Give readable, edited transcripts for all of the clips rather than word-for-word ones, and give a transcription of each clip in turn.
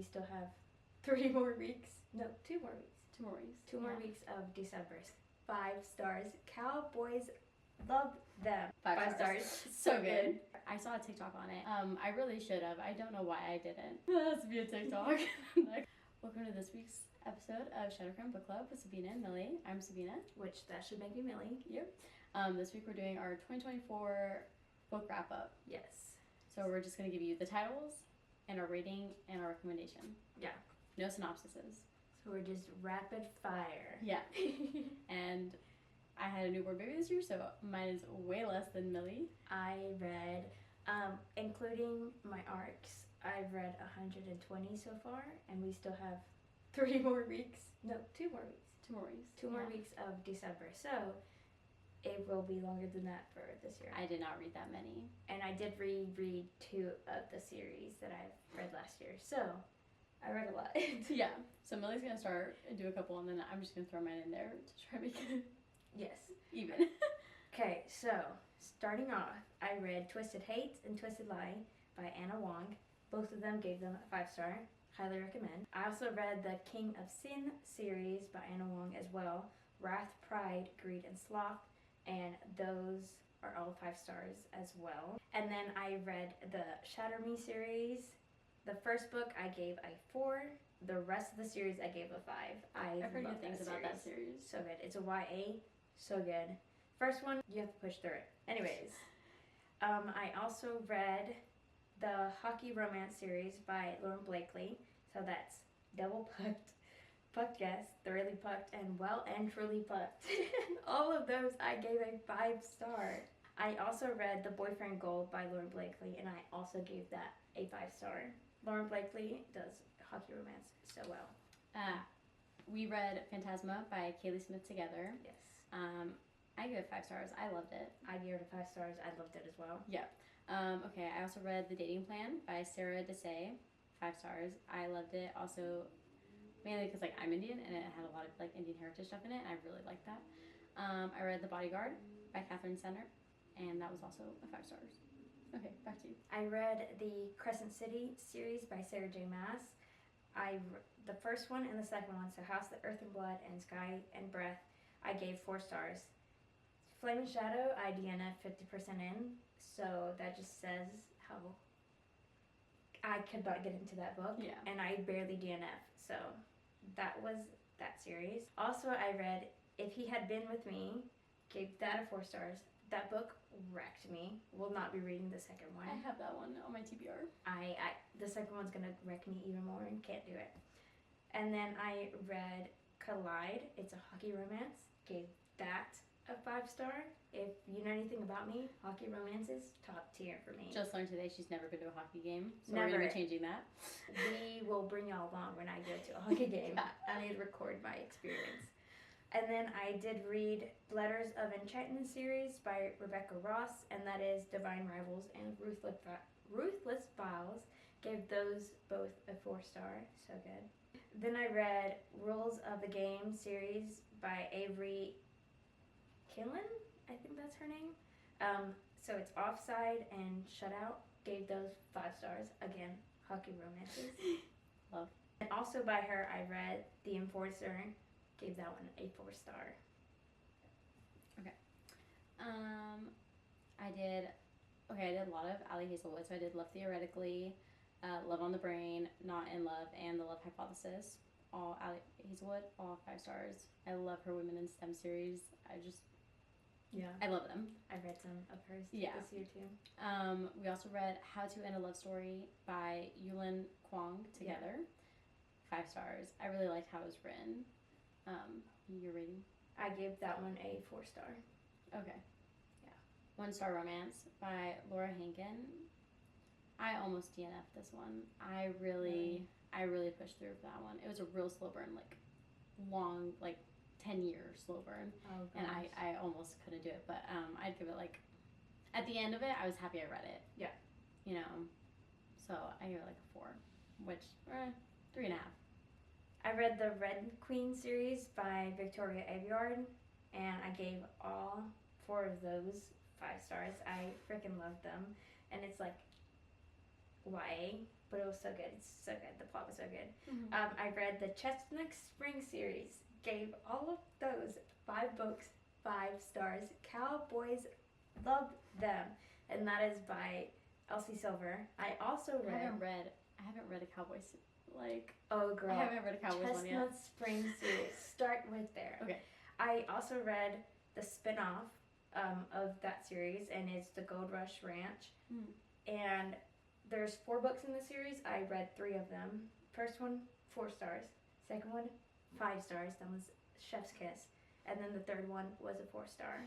we still have 3 more weeks. No, 2 more weeks. 2 more weeks. 2 more weeks of December. 5 stars. Cowboys, love them. 5 stars. So good. I saw a TikTok on it. I really should have. I don't know why I didn't. That has to be a TikTok. Welcome to this week's episode of Shadowcrown Book Club with Sabina and Millie. I'm Sabina. Which, that should make me Millie. Yep. This week we're doing our 2024 book wrap up. Yes. So we're just going to give you the titles and our rating and our recommendation. Yeah. No synopsises. So we're just rapid fire. Yeah. And I had a newborn baby this year, so mine is way less than Millie. I read, including my arcs, I've read 120 so far, and we still have 3 more weeks. No, 2 more weeks. 2 more weeks. 2 more weeks of December. So it will be longer than that for this year. I did not read that many. And I did reread 2 of the series that I've read last year. So I read a lot. Yeah. So Millie's going to start and do a couple, and then I'm just going to throw mine in there to try to make it Yes. even. Okay, so starting off, I read Twisted Hate and Twisted Lie by Anna Wong. Both of them gave them a 5-star. Highly recommend. I also read the King of Sin series by Anna Wong as well. Wrath, Pride, Greed, and Sloth. And those are all 5 stars as well. And then I read the Shatter Me series. The first book I gave a 4. The rest of the series I gave a 5. I've heard good things about that series. So good. It's a YA. So good. First one, you have to push through it. Anyways, I also read the Hockey Romance series by Lauren Blakely. So that's Double Pucked, Pucked Yes, Thoroughly Pucked, and Well and Truly Pucked. All of those I gave a 5-star. I also read The Boyfriend Gold by Lauren Blakely, and I also gave that a 5-star. Lauren Blakely does hockey romance so well. We read Phantasma by Kaylee Smith together. Yes. I give it 5 stars. I loved it. I gave it 5 stars. I loved it as well. Yeah. Okay, I also read The Dating Plan by Sarah Desai. 5 stars. I loved it. Also, mainly because I'm Indian and it had a lot of Indian heritage stuff in it, and I really liked that. I read The Bodyguard by Catherine Center, and that was also a 5 stars. Okay, back to you. I read the Crescent City series by Sarah J. Maas. The first one and the second one, so House, the Earth and Blood, and Sky and Breath, I gave 4 stars. Flaming Shadow, I DNF 50% in, so that just says how I could not get into that book. Yeah. And I barely DNF, so that was that series. Also, I read If He Had Been With Me, gave that a 4 stars. That book wrecked me. Will not be reading the second one. I have that one on my TBR. The second one's gonna wreck me even more and can't do it. And then I read Collide. It's a hockey romance. Gave that a 5-star. If you know anything about me, hockey romance is top tier for me. Just learned today she's never been to a hockey game, so Never. we're gonna be changing that. We will bring y'all along when I go to a hockey game. I need to record my experience. And then I did read Letters of Enchantment series by Rebecca Ross, and that is Divine Rivals and Ruthless Files. Gave those both a 4-star. So good. Then I read Rules of the Game series by Avery Killen. I think that's her name. So it's Offside and Shutout. Gave those 5 stars. Again, hockey romances. Love. And also by her, I read The Enforcer. Gave that one a 4-star. Okay. I did a lot of Ali Hazelwood. So I did Love Theoretically, Love on the Brain, Not in Love, and The Love Hypothesis. All Ali Hazelwood, all 5 stars. I love her Women in STEM series. I love them. I read some of hers this year too. We also read How to End a Love Story by Yulin Kwong together. Yeah. 5 stars. I really liked how it was written. Your rating? I gave that one a 4-star. Okay. Yeah. 1-star Romance by Laura Hankin. I almost DNF'd this one. I really pushed through for that one. It was a real slow burn, long, 10-year slow burn. Oh, gosh. And I almost couldn't do it, but I'd give it at the end of it, I was happy I read it. Yeah. So I gave it a 4, which 3.5. I read the Red Queen series by Victoria Aveyard, and I gave all 4 of those 5 stars. I freaking loved them. And it's YA, but it was so good. It's so good. The plot was so good. Mhm. I read the Chestnut Spring series. Gave all of those 5 books 5 stars. Cowboys loved them, and that is by Elsie Silver. I also read. I haven't read a Cowboys like. Oh, girl. I haven't read a Cowboys one yet. Chestnut Spring series. Start with there. Okay. I also read the spin-off of that series, and it's the Gold Rush Ranch. Mm. And there's 4 books in the series. I read 3 of them. First one, 4 stars. Second one, 5 stars. That was Chef's Kiss. And then the third one was a 4-star.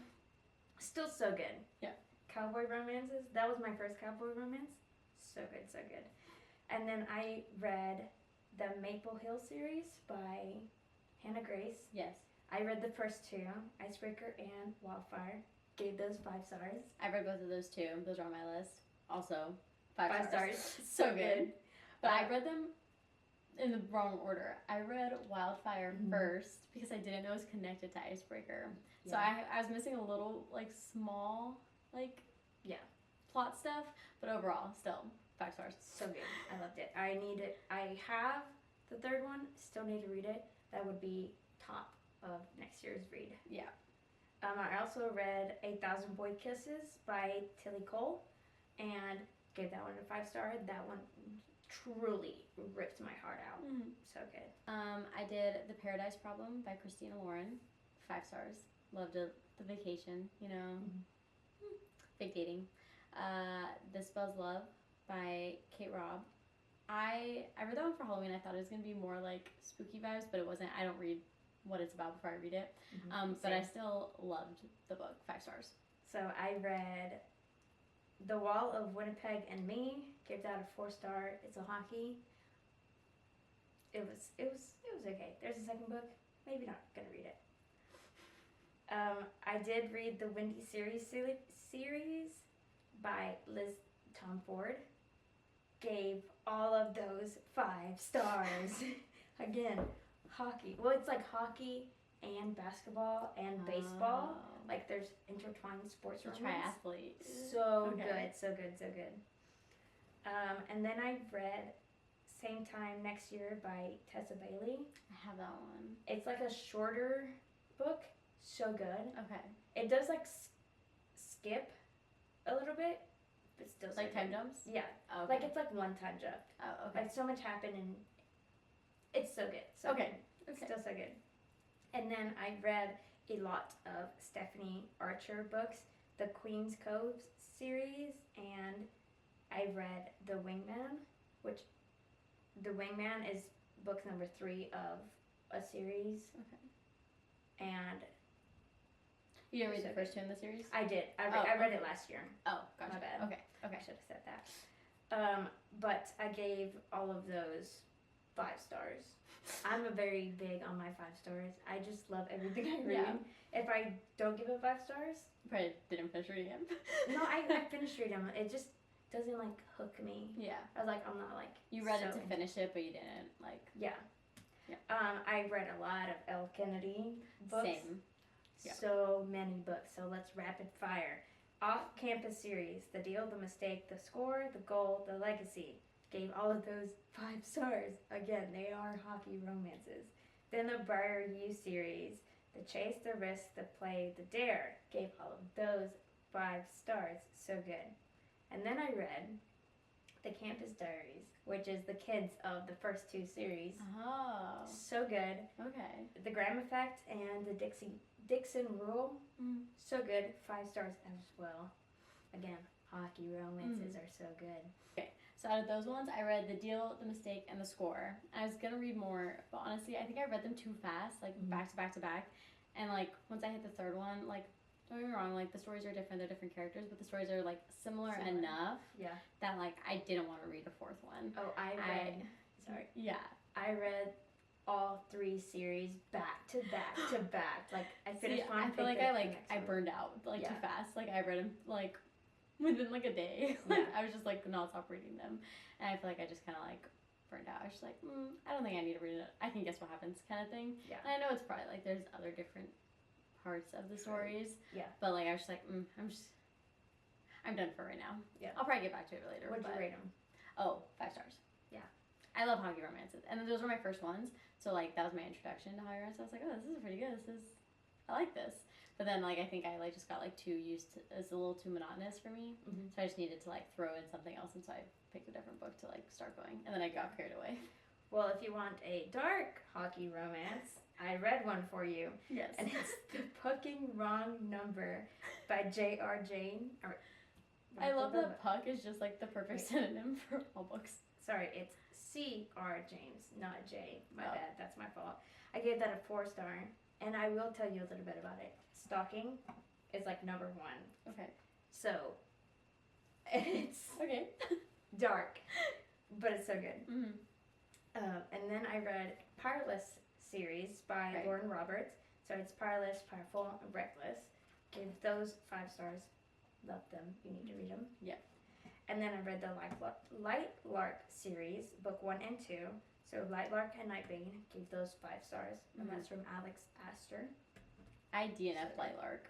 Still so good. Yeah. Cowboy romances. That was my first cowboy romance. So good, so good. And then I read the Maple Hill series by Hannah Grace. Yes. I read the first 2, Icebreaker and Wildfire. Gave those 5 stars. I read both of those too. Those are on my list. Also, 5 stars. So good. But I read them in the wrong order. I read Wildfire first because I didn't know it was connected to Icebreaker. Yeah. So I was missing a little like small like plot stuff, but overall still 5 stars. So good. I loved it. I have the third one. Still need to read it. That would be top of next year's read. Yeah. I also read 8,000 Boy Kisses by Tilly Cole, and gave that one a 5-star. That one truly ripped my heart out. Mm-hmm. So good. I did The Paradise Problem by Christina Lauren, 5 stars. Loved it. The Vacation, you know, fake dating. This Spells Love by Kate Robb. I read that one for Halloween. I thought it was gonna be more like spooky vibes, but it wasn't. I don't read what it's about before I read it. But I still loved the book. 5 stars. So I read The Wall of Winnipeg and Me. Gave that a 4-star. It's a hockey. It was okay. There's a second book. Maybe not gonna read it. I did read the Windy series by Liz Tomford. Gave all of those 5 stars. Again, hockey. Well, it's like hockey and basketball and baseball. Like there's intertwined sports. Triathlete. So good, so good, so good. And then I read Same Time Next Year by Tessa Bailey. I have that one. It's like a shorter book. So good. Okay. It does like skip a little bit, but still so like good. time jumps? Yeah. Oh, okay. Like it's like one time jump. Oh, okay. Like so much happened and it's so good. So okay. Good. Still so good. And then I read a lot of Stephanie Archer books, the Queen's Cove series, and I read The Wingman, which The Wingman is book number 3 of a series. Okay. And you didn't read the first 2 in the series? I did. I read it last year. Oh, gotcha. My bad. Okay. I should have said that. But I gave all of those 5 stars. I'm a very big on my 5 stars. I just love everything I read. Yeah. If I don't give it 5 stars, you probably didn't finish reading it. No, I finished reading them. It just doesn't like hook me. Yeah. I was like, I'm not like. You read it to finish it, but you didn't like. Yeah. Yeah. I read a lot of Elle Kennedy books. Same. Yeah. So many books. So let's rapid fire. Off-campus series: The Deal, The Mistake, The Score, The Goal, The Legacy. Gave all of those 5 stars. Again, they are hockey romances. Then the Briar U series: The Chase, The Risk, The Play, The Dare. Gave all of those 5 stars. So good. And then I read The Campus Diaries, which is the kids of the first 2 series. Oh. So good. Okay. The Graham Effect and the Dixon Rule. So good. 5 stars as well. Again, hockey romances are so good. Okay. So out of those ones, I read The Deal, The Mistake, and The Score. I was gonna read more, but honestly, I think I read them too fast, like back to back to back. And like once I hit the third one, like don't get me wrong, like the stories are different, they're different characters, but the stories are like similar. Enough. Yeah. That like I didn't want to read the 4th one. Oh, I read. Sorry. Yeah. I read all 3 series back to back to back. Like I finished one. I feel like I burned out like too fast. Like I read them like within like a day. Like I was just like non-stop reading them, and I feel like I just kind of like burned out. I was just like, I don't think I need to read it. I can guess what happens, kind of thing. Yeah. And I know it's probably like there's other different parts of the stories. Yeah. But like I was just like, I'm done for right now. Yeah. I'll probably get back to it later. What'd you rate them? Oh, 5 stars. I love hockey romances, and those were my first ones. So like that was my introduction to hockey romance. I was like, oh, this is pretty good. I like this. But then like I think I like just got like too used to. It's a little too monotonous for me. Mm-hmm. So I just needed to like throw in something else, and so I picked a different book to like start going, and then I got carried away. Well, if you want a dark hockey romance, I read one for you. Yes. And it's The Pucking Wrong Number by J.R. Jane. I love that puck is just like the perfect synonym for all books. Sorry, it's C.R. James, not J. My bad, that's my fault. I gave that a 4-star, and I will tell you a little bit about it. Stalking is like number 1. Okay. So, it's Okay. dark, but it's so good. Mm-hmm. And then I read Powerless series by Lauren Roberts. So it's Powerless, Powerful, and Reckless. Give those 5 stars. Love them. You need to read them. Yeah. And then I read the Light Lark series, book 1 and 2. So Light Lark and Nightbane. Gave those 5 stars. And that's from Alex Astor. I DNF'd Light Lark.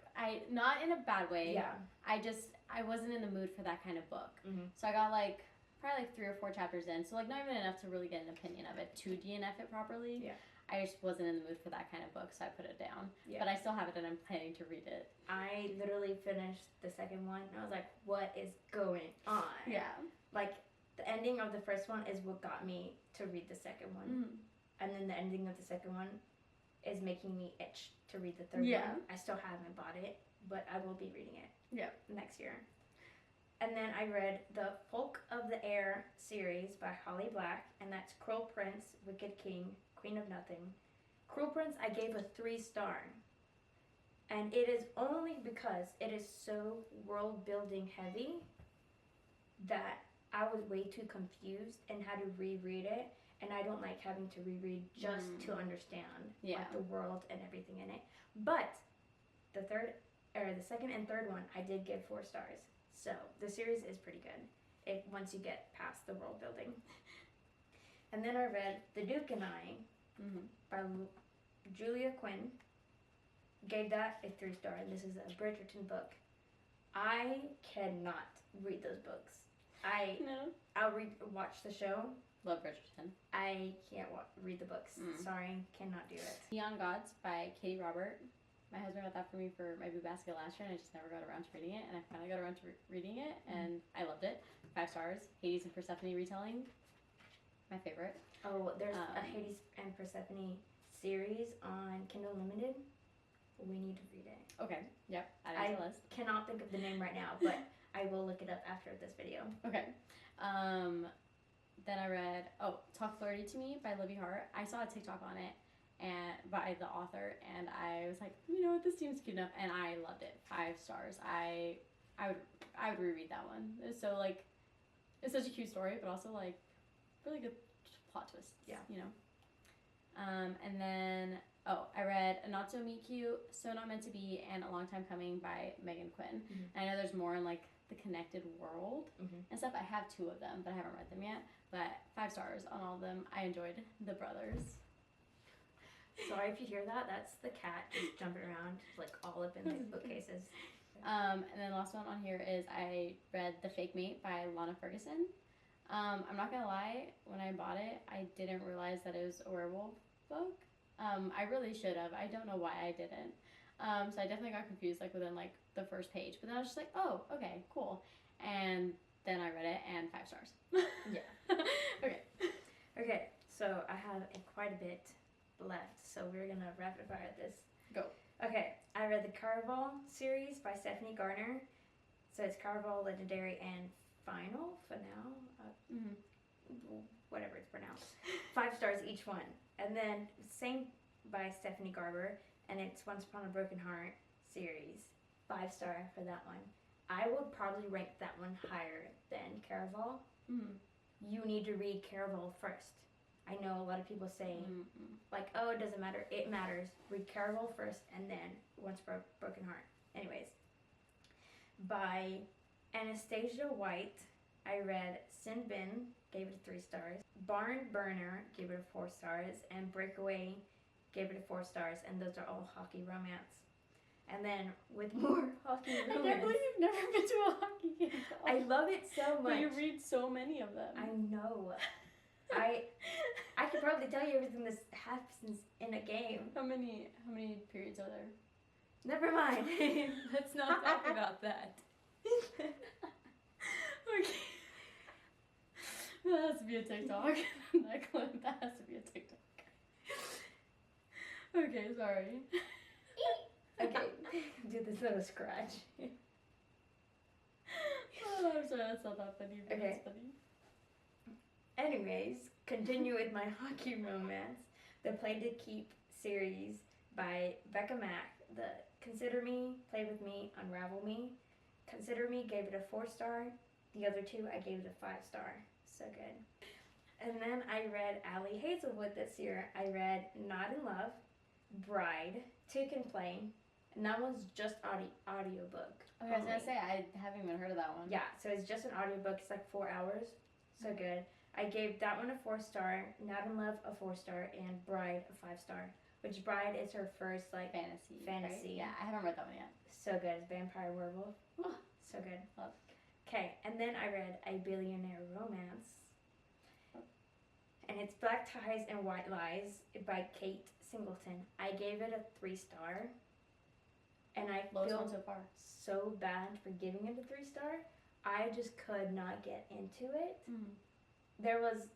Not in a bad way. Yeah. I wasn't in the mood for that kind of book. Mm-hmm. So I got like probably like 3 or 4 chapters in. So like not even enough to really get an opinion of it to DNF it properly. Yeah. I just wasn't in the mood for that kind of book, so I put it down. Yeah. But I still have it, and I'm planning to read it. I literally finished the second one, and I was like, what is going on? Yeah. Like, the ending of the first one is what got me to read the second one. Mm-hmm. And then the ending of the second one is making me itch to read the third one. I still haven't bought it, but I will be reading it next year. And then I read the Folk of the Air series by Holly Black, and that's Cruel Prince, Wicked King, Queen of Nothing. Cruel Prince I gave a 3-star. And it is only because it is so world building heavy that I was way too confused and had to reread it. And I don't like having to reread just to understand like, the world and everything in it. But the second and third one I did give 4 stars. So the series is pretty good once you get past the world building. And then I read The Duke and I by Julia Quinn. Gave that a 3-star, and this is a Bridgerton book. I cannot read those books. I'll watch the show. Love Bridgerton. I can't read the books. Sorry, cannot do it. Neon Gods by Katie Robert. My husband got that for me for my boo basket last year, and I just never got around to reading it. And I finally got around to reading it, and I loved it. 5 stars. Hades and Persephone retelling. My favorite. Oh, there's a Hades and Persephone series on Kindle Unlimited. We need to read it. Okay. Yep. Add it to the list. I cannot think of the name right now, but I will look it up after this video. Okay. Then I read Talk Flirty to Me by Libby Hart. I saw a TikTok on it and by the author, and I was like, you know what, this seems cute enough, and I loved it. 5 stars. I would reread that one. It's so like, it's such a cute story, but also like really good plot twists. Yeah. You know. And then I read A Not So Meet Cute, So Not Meant to Be, and A Long Time Coming by Megan Quinn. And I know there's more in like the connected world and stuff. I have 2 of them, but I haven't read them yet. But 5 stars on all of them. I enjoyed the brothers. Sorry if you hear that. That's the cat just jumping around, like all up in the bookcases. And then the last one on here is I read The Fake Mate by Lana Ferguson. I'm not gonna lie, when I bought it, I didn't realize that it was a werewolf book. I really should have. I don't know why I didn't. So I definitely got confused like within like the first page. But then I was just like, oh, okay, cool. And then I read it and 5 stars. Yeah. Okay, so I have quite a bit left. So we're gonna rapid fire this. Go. Okay, I read the Caraval series by Stephanie Garner. So it's Caraval, Legendary, and Final. Whatever it's pronounced. 5 stars each one. And then same by Stephanie Garber, and it's Once Upon a Broken Heart series. 5 star for that one. I would probably rank that one higher than Caraval. You need to read Caraval first. I know a lot of people say like, oh, it doesn't matter. It matters. Read Caraval first and then Once Broken Heart. Anyways, by Anastasia White, I read Sin Bin, gave it 3 stars. Barn Burner, gave it 4 stars. And Breakaway, gave it 4 stars. And those are all hockey romance. And then with more hockey romance. I can't believe you've never been to a hockey game. I love it so much. But you read so many of them. I know. I could probably tell you everything that happens in a game. How many periods are there? Never mind. Let's not talk about that. Okay. That has to be a TikTok. That clip, that has to be a TikTok. Okay, sorry. Okay, do this little scratch. Oh, I'm sorry, that's not that funny, but Okay. it's funny. Anyways, continue with my hockey romance. The Play to Keep series by Becca Mack. The Consider Me, Play With Me, Unravel Me. Consider Me gave it a 4-star. The other two I gave it a 5-star. So good. And then I read Allie Hazelwood this year. I read Not in Love, Bride, Two Can Play, and that one's just audiobook. Okay, I was gonna say, I haven't even heard of that one. Yeah, so it's just an audiobook. It's like 4 hours. So good. I gave that one a 4-star, Not in Love a 4-star, and Bride a 5-star. Which Bride is her first like Fantasy. fantasy. Right? Yeah, I haven't read that one yet. So good. It's Vampire Werewolf. Oh. So good. Love. Okay, and then I read A Billionaire Romance. And it's Black Ties and White Lies by Kate Singleton. I gave it a 3-star. And I Lowest feel one so far. so bad for giving it a 3-star. I just could not get into it. Mm-hmm. There was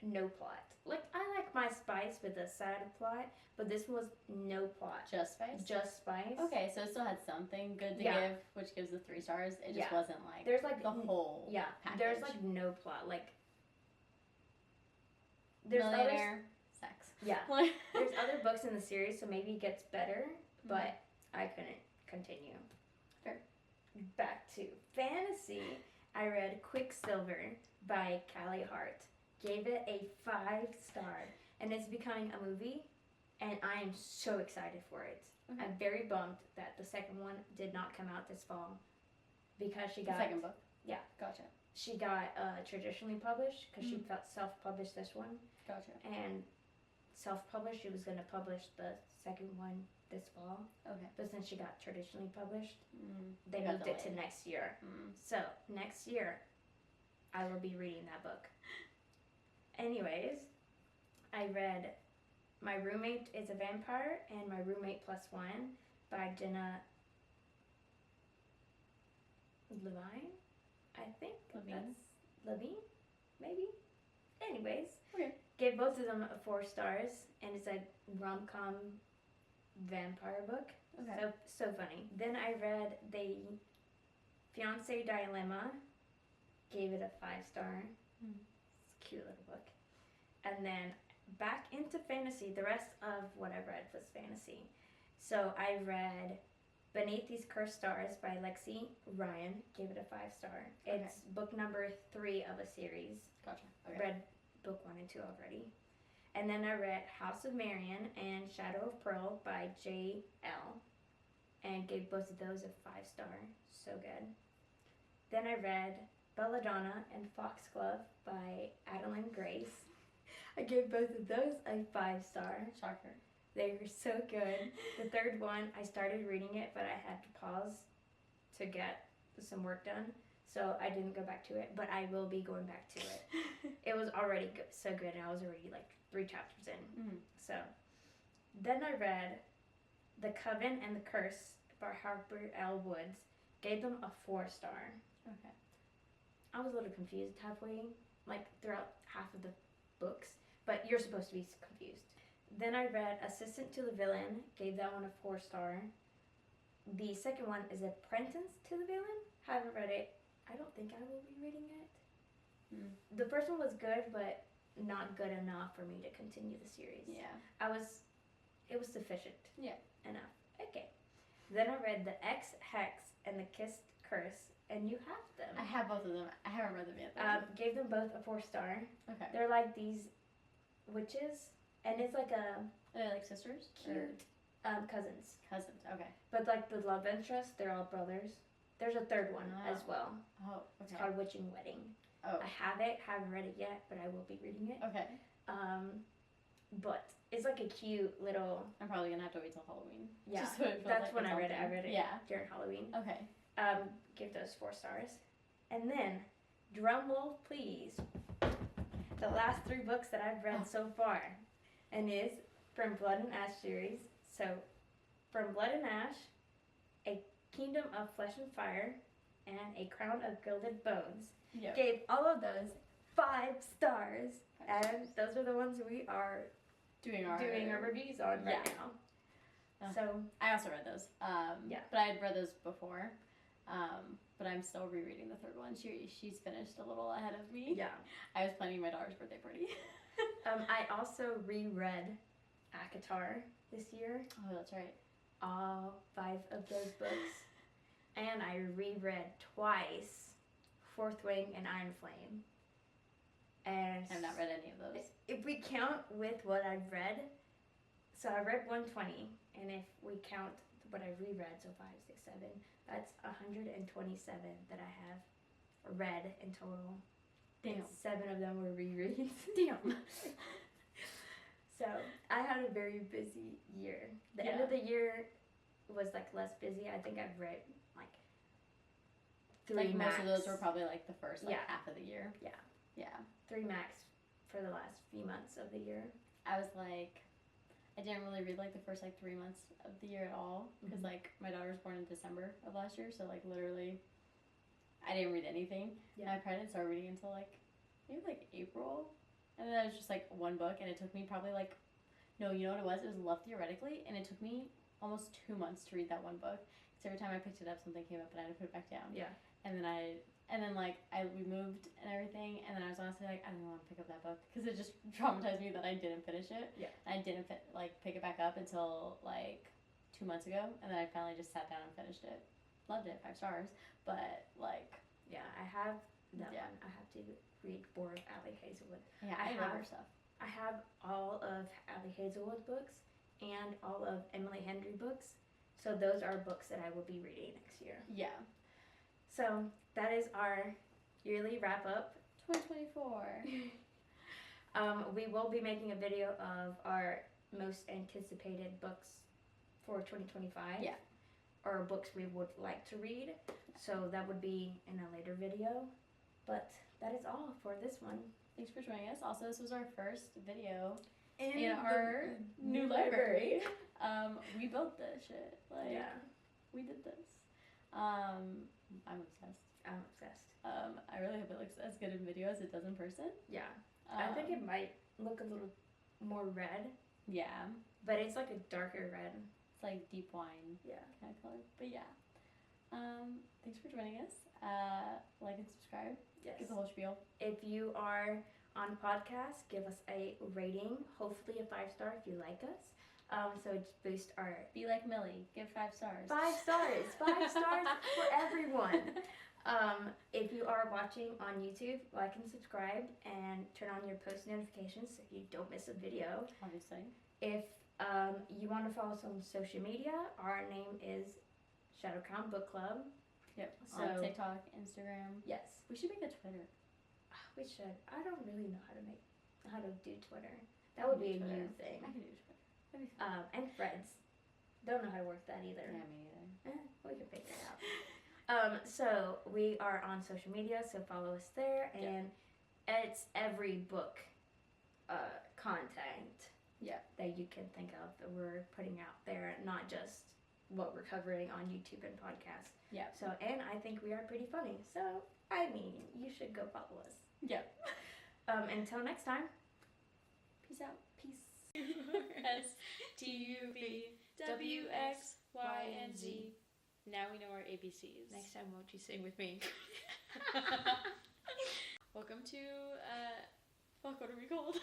no plot. Like, I like my spice with a sad plot, but this was no plot. Just Spice? Just spice. Okay, so it still had something good to Yeah. give, which gives the 3 stars. It just Yeah. wasn't like There's like the whole yeah. package. There's like no plot. Like there's millionaire sex. Yeah. There's other books in the series, so maybe it gets better, but I couldn't continue. Fair. Back to fantasy. I read Quicksilver by Callie Hart. Gave it a 5-star, and it's becoming a movie, and I am so excited for it. Okay. I'm very bummed that the second one did not come out this fall because she got The second book? Yeah. Gotcha. She got traditionally published because she Mm. felt self-published this one, Gotcha. and self-published she was going to publish the second one this fall, Okay. but since she got traditionally published, they It got moved it to delayed. next year. Mm. So next year I will be reading that book. Anyways, I read My Roommate is a Vampire and My Roommate Plus One by Jenna Levine, I think. Levine? That's Levine, maybe. Anyways, Okay. gave both of them a 4 stars, and it's a rom-com vampire book. Okay. So funny. Then I read The Fiancé Dilemma, gave it a 5-star. Mm. It's a cute little book. And then back into fantasy. The rest of what I read was fantasy. So I read Beneath These Cursed Stars by Lexi Ryan, gave it a 5-star. It's book number 3 of a series. Gotcha. Okay. Read book 1 and 2 already. And then I read House of Marion and Shadow of Pearl by J.L. and gave both of those a 5-star. So good. Then I read Belladonna and Foxglove by Adeline Grace. I gave both of those a 5-star. Shocker. They were so good. The third one, I started reading it, but I had to pause to get some work done. So I didn't go back to it, but I will be going back to it. It was already so good, and I was already like 3 chapters in. Mm. So then I read The Coven and the Curse by Harper L. Woods. Gave them a 4-star. Okay. I was a little confused halfway, like throughout half of the books, but you're supposed to be confused. Then I read Assistant to the Villain, gave that one a 4-star. The second one is Apprentice to the Villain. Haven't read it. I don't think I will be reading it. Mm. The first one was good, but not good enough for me to continue the series. Yeah. It was sufficient. Yeah. Enough. Okay. Then I read The X-Hex and The Kissed Curse, and you have them. I have both of them. I haven't read them yet. Though. Gave them both a 4-star. Okay. They're like these witches, and it's like a Are they like sisters? cute cousins. Cousins. Okay. But like the love interest, they're all brothers. There's a third one as Oh. well. Oh. It's Okay. called Witching Wedding. Oh. I have it, haven't read it yet, but I will be reading it. Okay. But it's like a cute little, I'm probably gonna have to wait till Halloween. yeah, Just so it feels that's like when it's I read it. I something. read it Yeah. during Halloween. Okay. Give those 4 stars. And then, drum roll please, the last 3 books that I've read so far, and is from Blood and Ash series. So, From Blood and Ash, A Kingdom of Flesh and Fire, and A Crown of Gilded Bones. Yep. Gave all of those 5 stars, and those are the ones we are doing our reviews on right now. So I also read those. But I had read those before. But I'm still rereading the third one. She's finished a little ahead of me. Yeah. I was planning my daughter's birthday party. I also reread ACOTAR this year. Oh, that's right. All 5 of those books. And I reread twice Fourth Wing and Iron Flame. And I've not read any of those. If we count with what I've read, so I read 120, and if we count what I reread, so 5, 6, 7, that's 127 that I have read in total. Damn. And 7 of them were rereads. Damn. So I had a very busy year. The end of the year was like less busy. I think I've read like 3 like max. most of those were probably like the first half of the year. Yeah. Yeah. 3 max for the last few months of the year. I was like, I didn't really read like the first like 3 months of the year at all because like my daughter was born in December of last year, so like literally I didn't read anything. Yeah. And I probably didn't start reading until like maybe like April, and then it was just like 1 book, and it took me probably like you know what it was? It was Love Theoretically, and it took me almost 2 months to read that 1 book. Because every time I picked it up, something came up, and I had to put it back down. Yeah. And then we moved and everything, and then I was honestly like, I don't want to pick up that book because it just traumatized me that I didn't finish it. Yeah. And I didn't pick it back up until like 2 months ago, and then I finally just sat down and finished it. Loved it, 5 stars, but like. Yeah, I have that one. I have to read more of Ali Hazelwood. Yeah, I love her stuff. I have all of Ali Hazelwood books and all of Emily Henry books. So those are books that I will be reading next year. Yeah. So that is our yearly wrap up. 2024. We will be making a video of our most anticipated books for 2025. Yeah. Or books we would like to read. So that would be in a later video. But that is all for this one. Thanks for joining us. Also, this was our first video In our new library. We built this shit. We did this. I'm obsessed. I'm obsessed. I really hope it looks as good in video as it does in person. Yeah. I think it might look a little more red. Yeah. But it's like a darker red. It's like deep wine kind of color. But yeah. Thanks for joining us. Like and subscribe. Yes. Give the whole spiel. If you are on podcast, give us a rating. Hopefully a 5-star if you like us. So just boost our... Be like Millie. Give 5 stars. 5 stars. 5 stars for everyone. If you are watching on YouTube, like and subscribe and turn on your post notifications so you don't miss a video. Obviously. If you want to follow us on social media, our name is Shadowcrown Book Club. Yep. So, on TikTok, Instagram. Yes. We should make a Twitter. We should. I don't really know how to do Twitter. That would be a new thing. I can do Twitter. That'd be fun. And Threads. Don't know how to work that either. Yeah, me either. We can figure it out. So we are on social media, so follow us there, and it's every book content that you can think of that we're putting out there, not just what we're covering on YouTube and podcasts. Yeah. So, and I think we are pretty funny. So, I mean, you should go follow us. Yeah. Until next time. Peace out. Peace. STUVWXYNZ. Now we know our ABCs. Next time, won't you sing with me? Welcome to, fuck, what are we called?